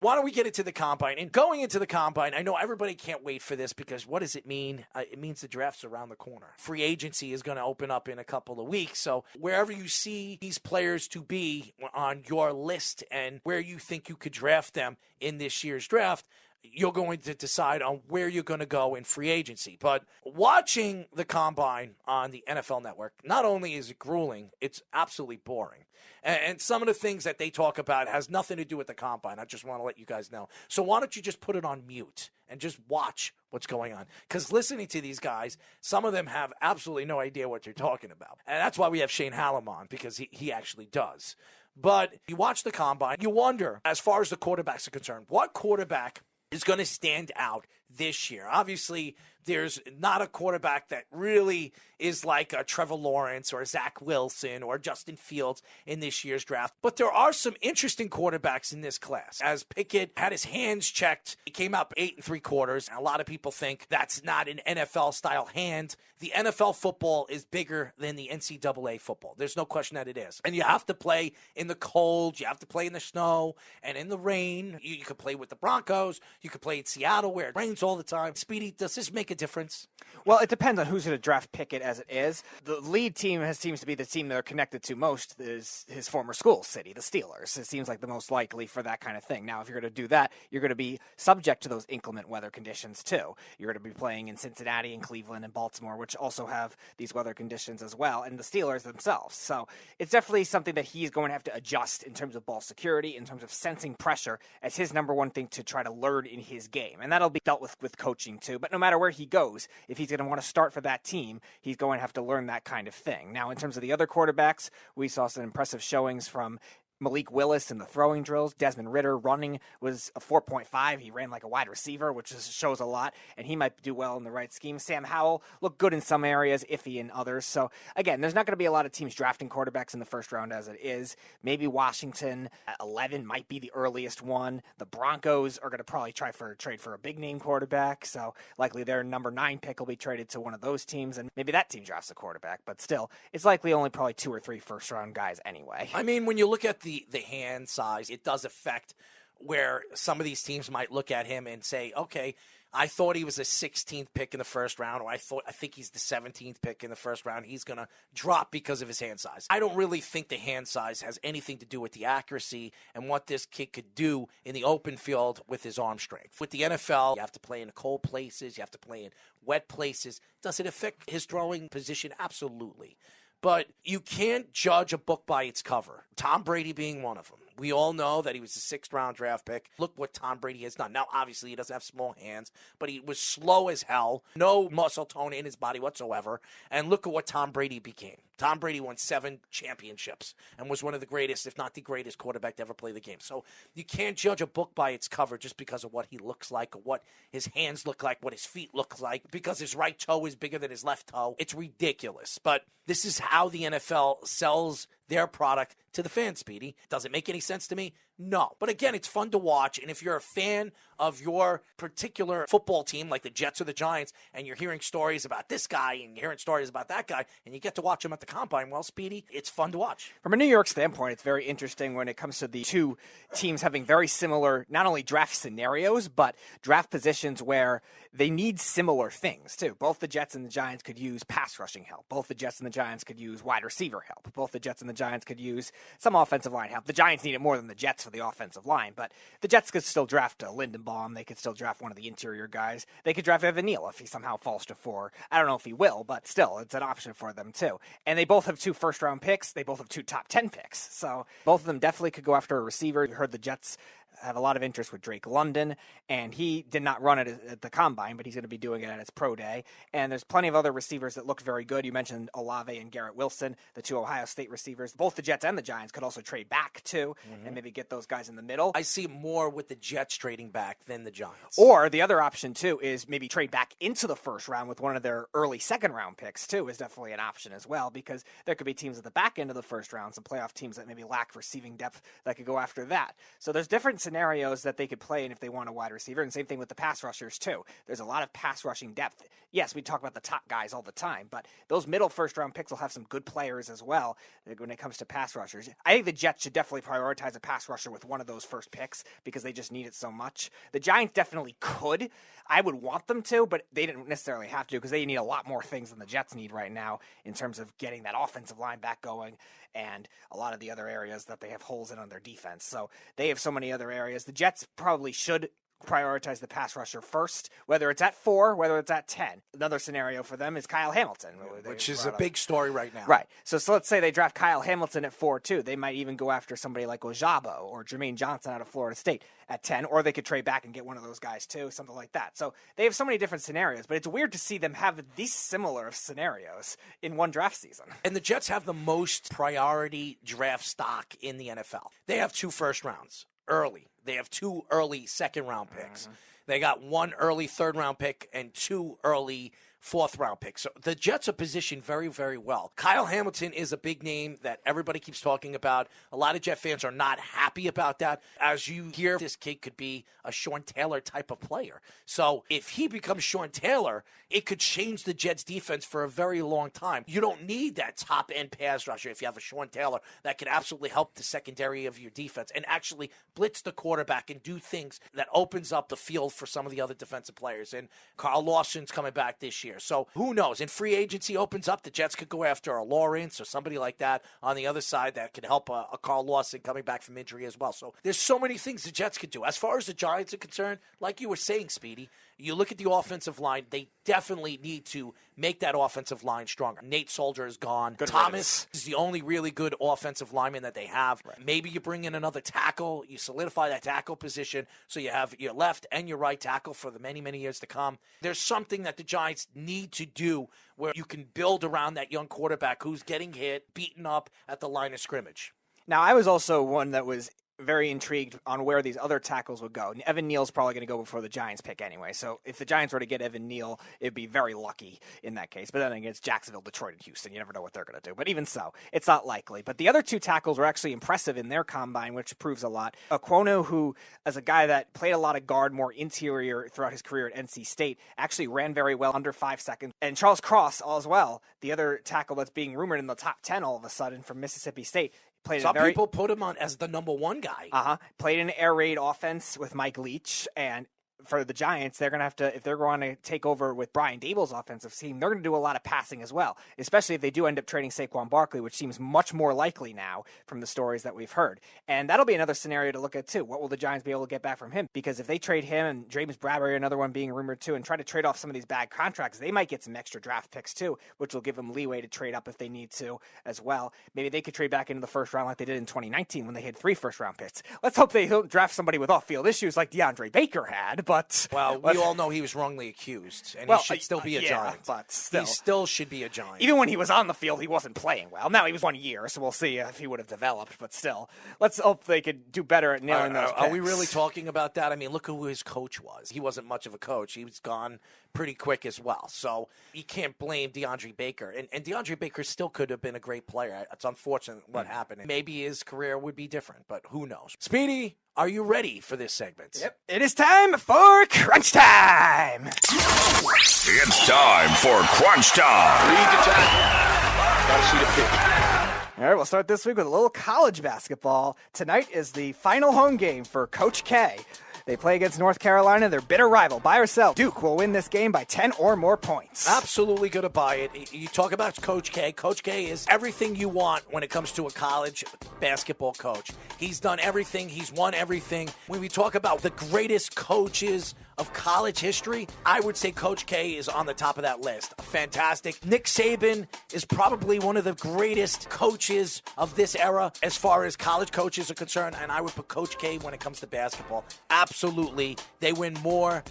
Why don't we get into the Combine? And going into the Combine, I know everybody can't wait for this because what does it mean? It means the draft's around the corner. Free agency is going to open up in a couple of weeks. So wherever you see these players to be on your list and where you think you could draft them in this year's draft, you're going to decide on where you're going to go in free agency. But watching the Combine on the NFL Network, not only is it grueling, it's absolutely boring. And some of the things that they talk about has nothing to do with the Combine. I just want to let you guys know. So why don't you just put it on mute and just watch what's going on? Because listening to these guys, some of them have absolutely no idea what they're talking about. And that's why we have Shane Hallam on, because he actually does. But you watch the Combine, you wonder, as far as the quarterbacks are concerned, what quarterback is going to stand out this year? Obviously, there's not a quarterback that really is like a Trevor Lawrence or Zach Wilson or Justin Fields in this year's draft. But there are some interesting quarterbacks in this class. As Pickett had his hands checked, he came up 8 3/4. And a lot of people think that's not an NFL-style hand. The NFL football is bigger than the NCAA football. There's no question that it is. And you have to play in the cold. You have to play in the snow and in the rain. You could play with the Broncos. You could play in Seattle where it rains all the time. Speedy, does this make a difference? Well, it depends on who's going to draft Pickett as it is. The lead team seems to be the team they're connected to most is his former school city, the Steelers. It seems like the most likely for that kind of thing. Now, if you're going to do that, you're going to be subject to those inclement weather conditions too. You're going to be playing in Cincinnati and Cleveland and Baltimore, which also have these weather conditions as well, and the Steelers themselves. So it's definitely something that he's going to have to adjust in terms of ball security, in terms of sensing pressure as his number one thing to try to learn in his game. And that'll be dealt with coaching too. But no matter where he goes, if he's going to want to start for that team, he's going to have to learn that kind of thing. Now, in terms of the other quarterbacks, we saw some impressive showings from Malik Willis in the throwing drills. Desmond Ridder running was a 4.5. He ran like a wide receiver, which shows a lot, and he might do well in the right scheme. Sam Howell looked good in some areas, iffy in others. So, again, there's not going to be a lot of teams drafting quarterbacks in the first round as it is. Maybe Washington at 11 might be the earliest one. The Broncos are going to probably trade for a big-name quarterback, so likely their number 9 pick will be traded to one of those teams, and maybe that team drafts a quarterback. But still, it's likely only probably 2 or 3 first-round guys anyway. I mean, when you look at the hand size, it does affect where some of these teams might look at him and say, okay, I thought he was a 16th pick in the first round, or I think he's the 17th pick in the first round. He's going to drop because of his hand size. I don't really think the hand size has anything to do with the accuracy and what this kid could do in the open field with his arm strength. With the NFL, you have to play in cold places. You have to play in wet places. Does it affect his throwing position? Absolutely. But you can't judge a book by its cover. Tom Brady being one of them. We all know that he was a 6th-round draft pick. Look what Tom Brady has done. Now, obviously, he doesn't have small hands, but he was slow as hell. No muscle tone in his body whatsoever. And look at what Tom Brady became. Tom Brady won 7 championships and was one of the greatest, if not the greatest, quarterback to ever play the game. So you can't judge a book by its cover just because of what he looks like, or what his hands look like, what his feet look like, because his right toe is bigger than his left toe. It's ridiculous. But this is how the NFL sells their product to the fans, Speedy. Does it make any sense to me? No. But again, it's fun to watch. And if you're a fan of your particular football team, like the Jets or the Giants, and you're hearing stories about this guy and you're hearing stories about that guy, and you get to watch them at the Combine, well, Speedy, it's fun to watch. From a New York standpoint, it's very interesting when it comes to the two teams having very similar, not only draft scenarios, but draft positions where they need similar things, too. Both the Jets and the Giants could use pass rushing help. Both the Jets and the Giants could use wide receiver help. Both the Jets and the Giants could use some offensive line help. The Giants need it more than the Jets for the offensive line, but the Jets could still draft Lindenbaum. They could still draft one of the interior guys. They could draft Evan Neal if he somehow falls to 4. I don't know if he will, but still, it's an option for them, too. And they both have 2 first-round picks. They both have 2 top 10 picks. So both of them definitely could go after a receiver. You heard the Jets have a lot of interest with Drake London, and he did not run it at the Combine, but he's going to be doing it at his pro day. And there's plenty of other receivers that look very good. You mentioned Olave and Garrett Wilson, the 2 Ohio State receivers. Both the Jets and the Giants could also trade back, too, and maybe get those guys in the middle. I see more with the Jets trading back than the Giants. Or the other option, too, is maybe trade back into the first round with one of their early second-round picks, too, is definitely an option as well, because there could be teams at the back end of the first round, some playoff teams that maybe lack receiving depth that could go after that. So there's different scenarios that they could play in if they want a wide receiver, and same thing with the pass rushers too. There's a lot of pass rushing depth. Yes, we talk about the top guys all the time, but those middle first-round picks will have some good players as well when it comes to pass rushers. I think the Jets should definitely prioritize a pass rusher with one of those first picks because they just need it so much. The Giants definitely could. I would want them to, but they didn't necessarily have to because they need a lot more things than the Jets need right now in terms of getting that offensive line back going and a lot of the other areas that they have holes in on their defense. So they have so many other areas. The Jets probably should prioritize the pass rusher first, whether it's at 4, whether it's at 10. Another scenario for them is Kyle Hamilton, which is a big story right now. Right. So let's say they draft Kyle Hamilton at 4 too. They might even go after somebody like Ojabo or Jermaine Johnson out of Florida State at 10, or they could trade back and get one of those guys too, something like that. So they have so many different scenarios, but it's weird to see them have these similar scenarios in one draft season. And the Jets have the most priority draft stock in the NFL. They have 2 first rounds early. They have 2 early second-round picks. They got 1 early third-round pick and 2 early fourth-round picks. So the Jets are positioned very, very well. Kyle Hamilton is a big name that everybody keeps talking about. A lot of Jet fans are not happy about that. As you hear, this kid could be a Sean Taylor type of player. So if he becomes Sean Taylor, it could change the Jets' defense for a very long time. You don't need that top-end pass rusher if you have a Sean Taylor that can absolutely help the secondary of your defense and actually blitz the quarterback and do things that opens up the field for some of the other defensive players. And Carl Lawson's coming back this year. So who knows? In free agency opens up, the Jets could go after a Lawrence or somebody like that on the other side that could help a Carl Lawson coming back from injury as well. So there's so many things the Jets could do. As far as the Giants are concerned, like you were saying, Speedy, you look at the offensive line, they definitely need to make that offensive line stronger. Nate Soldier is gone. Thomas is the only really good offensive lineman that they have. Right. Maybe you bring in another tackle. You solidify that tackle position so you have your left and your right tackle for the many, many years to come. There's something that the Giants need to do where you can build around that young quarterback who's getting hit, beaten up at the line of scrimmage. Now, I was also one that was very intrigued on where these other tackles would go. Evan Neal's probably going to go before the Giants pick anyway. So if the Giants were to get Evan Neal, it'd be very lucky in that case. But then against Jacksonville, Detroit, and Houston, you never know what they're going to do. But even so, it's not likely. But the other 2 tackles were actually impressive in their combine, which proves a lot. Aquonu, who as a guy that played a lot of guard, more interior throughout his career at NC State, actually ran very well under 5 seconds. And Charles Cross as well, the other tackle that's being rumored in the top 10 all of a sudden from Mississippi State. Some people put him on as the number 1 guy. Played an air raid offense with Mike Leach, and for the Giants, they're going to have to, if they're going to take over with Brian Dable's offensive team, they're going to do a lot of passing as well, especially if they do end up trading Saquon Barkley, which seems much more likely now from the stories that we've heard. And that'll be another scenario to look at too. What will the Giants be able to get back from him? Because if they trade him and James Bradberry, another one being rumored too, and try to trade off some of these bad contracts, they might get some extra draft picks too, which will give them leeway to trade up if they need to as well. Maybe they could trade back into the first round like they did in 2019 when they had 3 first-round picks. Let's hope they don't draft somebody with off-field issues like DeAndre Baker had, but... Well, we all know he was wrongly accused, and he should still be a Giant. But still. He still should be a Giant. Even when he was on the field, he wasn't playing well. Now he was 1 year, so we'll see if he would have developed, but still. Let's hope they could do better at nailing those picks. Are we really talking about that? I mean, look who his coach was. He wasn't much of a coach. He was gone pretty quick as well. So you can't blame DeAndre Baker. And DeAndre Baker still could have been a great player. It's unfortunate what happened. Maybe his career would be different, but who knows? Speedy, are you ready for this segment? Yep. It is time for Crunch Time. It's time for Crunch Time. Read the tackle. Got to see the pitch. All right, we'll start this week with a little college basketball. Tonight is the final home game for Coach K. They play against North Carolina, their bitter rival. Buy or sell, Duke will win this game by 10 or more points. Absolutely going to buy it. You talk about Coach K. Coach K is everything you want when it comes to a college basketball coach. He's done everything. He's won everything. When we talk about the greatest coaches of college history, I would say Coach K is on the top of that list. Fantastic. Nick Saban is probably one of the greatest coaches of this era as far as college coaches are concerned, and I would put Coach K when it comes to basketball. Absolutely. They win more,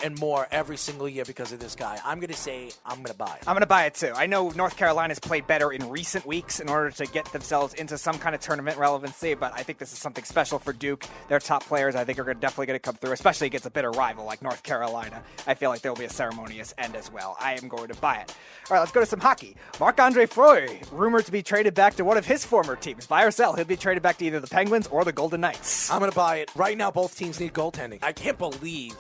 and more every single year because of this guy. I'm going to say I'm going to buy it. I'm going to buy it too. I know North Carolina's played better in recent weeks in order to get themselves into some kind of tournament relevancy, but I think this is something special for Duke. Their top players, I think, are definitely going to come through, especially against a bitter rival rival like North Carolina, I feel like there will be a ceremonious end as well. I am going to buy it. All right, let's go to some hockey. Marc-Andre Fleury, rumored to be traded back to one of his former teams. Buy or sell, he'll be traded back to either the Penguins or the Golden Knights. I'm going to buy it. Right now, both teams need goaltending. I can't believe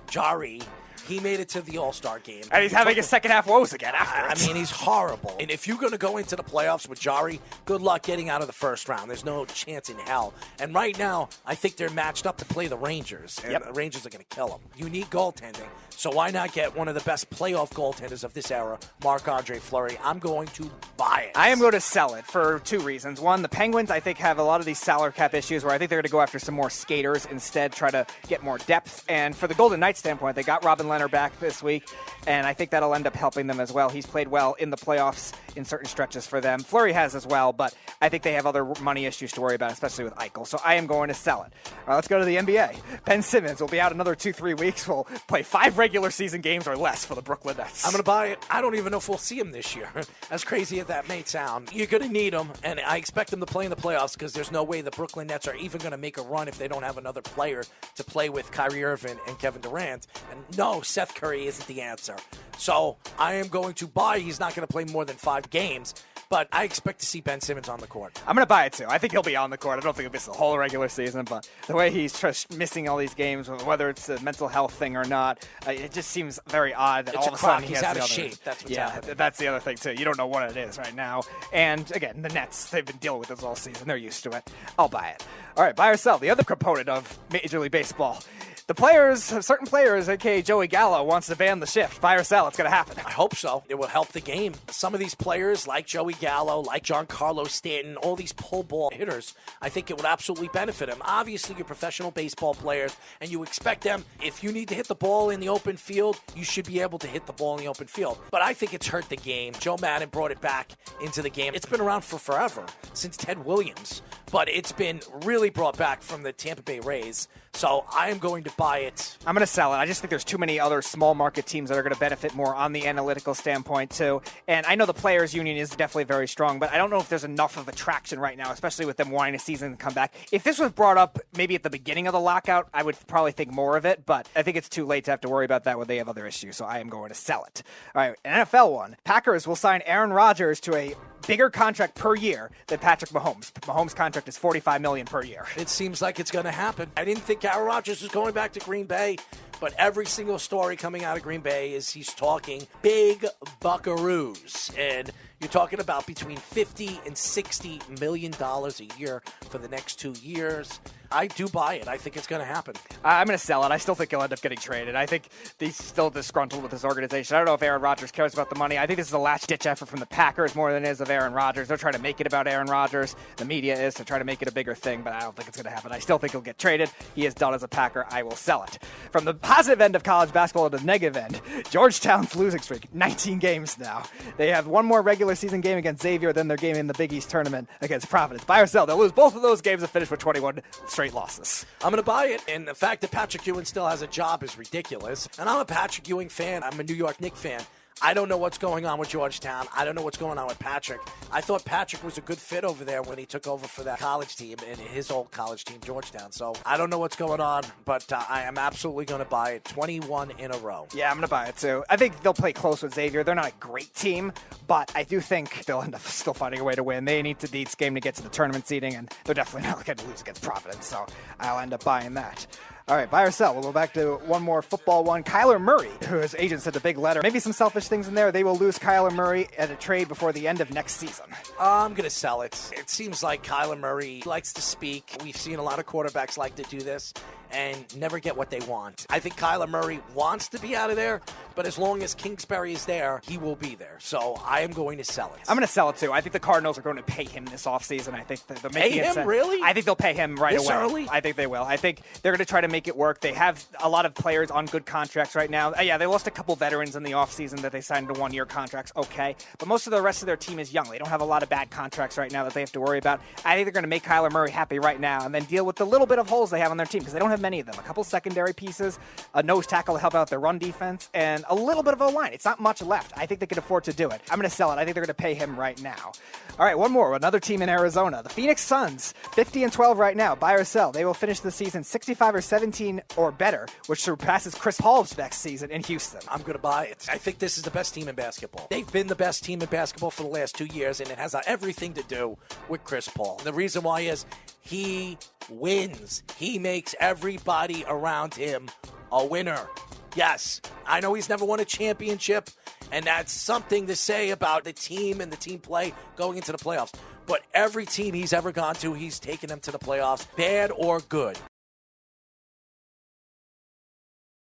Jari, he made it to the All-Star game. And he's having his second half woes again afterwards. I mean, he's horrible. And if you're going to go into the playoffs with Jari, good luck getting out of the first round. There's no chance in hell. And right now, I think they're matched up to play the Rangers. And the Rangers are going to kill them. You need goaltending. So why not get one of the best playoff goaltenders of this era, Marc-Andre Fleury? I'm going to buy it. I am going to sell it for two reasons. One, the Penguins, I think, have a lot of these salary cap issues where I think they're going to go after some more skaters instead, try to get more depth. And for the Golden Knights standpoint, they got Robin Lehner back this week, and I think that'll end up helping them as well. He's played well in the playoffs in certain stretches for them. Fleury has as well, but I think they have other money issues to worry about, especially with Eichel. So I am going to sell it. All right, let's go to the NBA. Ben Simmons will be out another 2-3 weeks. We'll play 5 regular season games or less for the Brooklyn Nets. I'm going to buy it. I don't even know if we'll see him this year. As crazy as that may sound, you're going to need him, and I expect him to play in the playoffs because there's no way the Brooklyn Nets are even going to make a run if they don't have another player to play with Kyrie Irving and Kevin Durant. And no, Seth Curry isn't the answer. So I am going to buy. He's not going to play more than 5 games. But I expect to see Ben Simmons on the court. I'm going to buy it, too. I think he'll be on the court. I don't think he'll miss the whole regular season, but the way he's just missing all these games, whether it's a mental health thing or not, it just seems very odd that all of a sudden he's out of shape. That's what's happening. That's the other thing, too. You don't know what it is right now. And, again, the Nets, they've been dealing with this all season. They're used to it. I'll buy it. All right, buy or sell. The other component of Major League Baseball. The players, certain players, a.k.a. Joey Gallo, wants to ban the shift. Buy or sell, it's going to happen. I hope so. It will help the game. Some of these players, like Joey Gallo, like Giancarlo Stanton, all these pull ball hitters, I think it would absolutely benefit them. Obviously, you're professional baseball players, and you expect them, if you need to hit the ball in the open field, you should be able to hit the ball in the open field. But I think it's hurt the game. Joe Madden brought it back into the game. It's been around for forever, since Ted Williams. But it's been really brought back from the Tampa Bay Rays. So I am going to buy it. I'm going to sell it. I just think there's too many other small market teams that are going to benefit more on the analytical standpoint, too. And I know the players' union is definitely very strong, but I don't know if there's enough of attraction right now, especially with them wanting a season to come back. If this was brought up maybe at the beginning of the lockout, I would probably think more of it, but I think it's too late to have to worry about that when they have other issues, so I am going to sell it. All right, an NFL one. Packers will sign Aaron Rodgers to a bigger contract per year than Patrick Mahomes. Mahomes' contract is $45 million per year. It seems like it's going to happen. I didn't think Aaron Rodgers was going back to Green Bay, but every single story coming out of Green Bay is he's talking big buckaroos. And you're talking about between $50 and $60 million a year for the next 2 years. I do buy it. I think it's going to happen. I'm going to sell it. I still think he'll end up getting traded. I think he's still disgruntled with his organization. I don't know if Aaron Rodgers cares about the money. I think this is a last-ditch effort from the Packers more than it is of Aaron Rodgers. They're trying to make it about Aaron Rodgers. The media is to try to make it a bigger thing, but I don't think it's going to happen. I still think he'll get traded. He is done as a Packer. I will sell it. From the positive end of college basketball to the negative end, Georgetown's losing streak, 19 games now. They have one more regular season game against Xavier than their game in the Big East tournament against Providence. Buy or sell. They'll lose both of those games and finish with 21 straight losses. I'm going to buy it, and the fact that Patrick Ewing still has a job is ridiculous. And I'm a Patrick Ewing fan. I'm a New York Knicks fan. I don't know what's going on with Georgetown. I don't know what's going on with Patrick. I thought Patrick was a good fit over there when he took over for that college team and his old college team, Georgetown. So I don't know what's going on, but I am absolutely going to buy it. 21 in a row. Yeah, I'm going to buy it too. I think they'll play close with Xavier. They're not a great team, but I do think they'll end up still finding a way to win. They need to beat this game to get to the tournament seeding, and they're definitely not going to lose against Providence, so I'll end up buying that. All right, buy or sell. We'll go back to one more football one. Kyler Murray, who his agent sent a big letter. Maybe some selfish things in there. They will lose Kyler Murray at a trade before the end of next season. I'm going to sell it. It seems like Kyler Murray likes to speak. We've seen a lot of quarterbacks like to do this and never get what they want. I think Kyler Murray wants to be out of there, but as long as Kingsbury is there, he will be there. So I am going to sell it. I'm going to sell it too. I think the Cardinals are going to pay him this offseason. I think they'll make him, really? I think they'll pay him right this away. Early? I think they will. I think they're going to try to make it work. They have a lot of players on good contracts right now. Yeah, they lost a couple veterans in the offseason that they signed to one-year contracts. Okay. But most of the rest of their team is young. They don't have a lot of bad contracts right now that they have to worry about. I think they're going to make Kyler Murray happy right now and then deal with the little bit of holes they have on their team because they don't have many of them. A couple secondary pieces, a nose tackle to help out their run defense, and a little bit of O-line. It's not much left. I think they can afford to do it. I'm going to sell it. I think they're going to pay him right now. All right, one more. Another team in Arizona. The Phoenix Suns, 50-12 right now. Buy or sell. They will finish the season 65 or 17 or better, which surpasses Chris Paul's next season in Houston. I'm going to buy it. I think this is the best team in basketball. They've been the best team in basketball for the last 2 years, and it has everything to do with Chris Paul. The reason why is he wins. He makes everybody around him a winner. Yes, I know he's never won a championship, and that's something to say about the team and the team play going into the playoffs. But every team he's ever gone to, he's taken them to the playoffs, bad or good.